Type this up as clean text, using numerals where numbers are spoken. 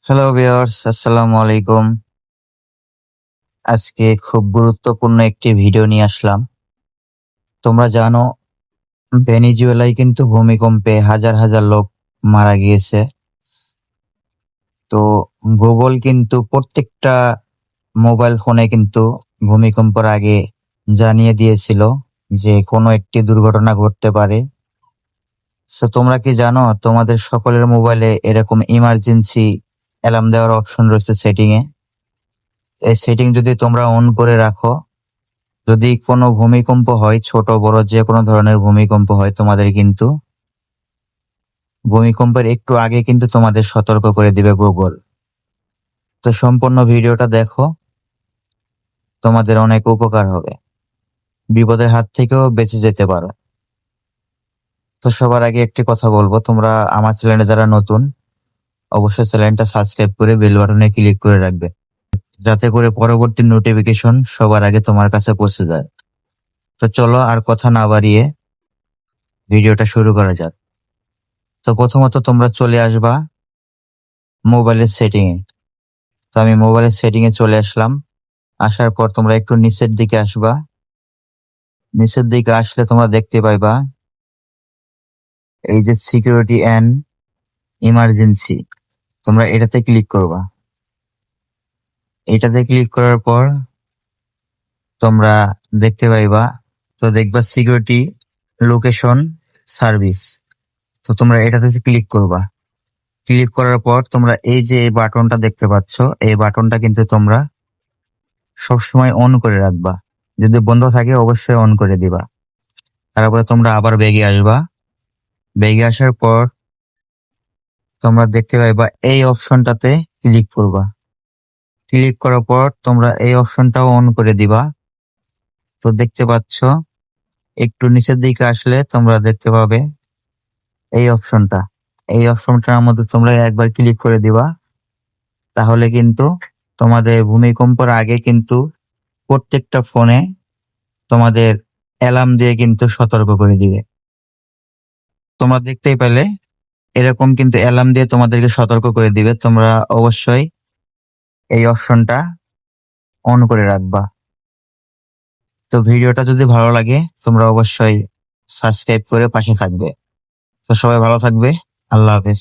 Hello viewers, আসসালামু আলাইকুম। আজকে খুব গুরুত্বপূর্ণ একটি ভিডিও নিয়ে আসলাম। তোমরা জানো ভেনেজুয়েলায় কিন্তু ভূমিকম্পে হাজার হাজার লোক মারা গিয়েছে। তো গুগল কিন্তু প্রত্যেকটা মোবাইল ফোনে কিন্তু ভূমিকম্পের আগে জানিয়ে দিয়েছিল যে কোনো একটি দুর্ঘটনা ঘটতে পারে। সো তোমরা কি জানো তোমাদের সকলের মোবাইলে এরকম ইমার্জেন্সি অ্যালার্ম দেওয়ার অপশন রয়েছে সেটিংয়ে। এই সেটিং যদি তোমরা অন করে রাখো, যদি কোনো ভূমিকম্প হয়, ছোট বড় যে কোনো ধরনের ভূমিকম্প হয়, তোমাদের কিন্তু ভূমিকম্পের একটু আগে কিন্তু তোমাদের সতর্ক করে দিবে গুগল। তো সম্পূর্ণ ভিডিওটা দেখো, তোমাদের অনেক উপকার হবে, বিপদের হাত থেকেও বেঁচে যেতে পারো। তো সবার আগে একটি কথা বলবো, তোমরা আমার চ্যানেলে যারা নতুন অবশ্যই চ্যানেলটা সাবস্ক্রাইব করে বেল বাটনে ক্লিক করে রাখবে, যাতে করে পরবর্তী নোটিফিকেশন সবার আগে তোমার কাছে পৌঁছে যায়। তো চলো আর কথা না বাড়িয়ে ভিডিওটা শুরু করা যাক। তো প্রথমত তোমরা চলে আসবা মোবাইলের সেটিং এ। তো আমি মোবাইলের সেটিং এ চলে আসলাম। আসার পর তোমরা একটু নিচের দিকে আসবা। নিচের দিকে আসলে তোমরা দেখতে পাইবা এই যে সিকিউরিটি অ্যান্ড ইমার্জেন্সি, তোমরা এটাতে ক্লিক করবা। এটাতে ক্লিক করার পর তোমরা দেখতে পাইবা, তো দেখবা সিকিউরিটি লোকেশন সার্ভিস। তো তোমরা এটাতে ক্লিক করবা। ক্লিক করার পর তোমরা এই যে এই বাটনটা দেখতে পাচ্ছ, এই বাটনটা কিন্তু তোমরা সবসময় অন করে রাখবা। যদি বন্ধ থাকে অবশ্যই অন করে দিবা। তারপরে তোমরা আবার ব্যাগে আসবা। ব্যাগে আসার পর তোমরা দেখতে পাইবা এই অপশনটাতে ক্লিক করবা। ক্লিক করার পর তোমরা এই অপশনটাও অন করে দিবা। তো দেখতে পাচ্ছ একটু নিচের দিকে আসলে তোমরা দেখতে পাবে এই অপশনটা। এই অপশনটার মধ্যে তোমরা একবার ক্লিক করে দিবা। তাহলে কিন্তু তোমাদের ভূমিকম্পের আগে কিন্তু প্রত্যেকটা ফোনে তোমাদের অ্যালার্ম দিয়ে কিন্তু সতর্ক করে দিবে। তোমরা দেখতেই পেলে এরকম কিন্তু অ্যালার্ম দিয়ে তোমাদেরকে সতর্ক করে দিবে। তোমরা অবশ্যই এই অপশনটা অন করে রাখবা। তো ভিডিওটা যদি ভালো লাগে তোমরা অবশ্যই সাবস্ক্রাইব করে পাশে থাকবে। তো সবাই ভালো থাকবে। আল্লাহ হাফেজ।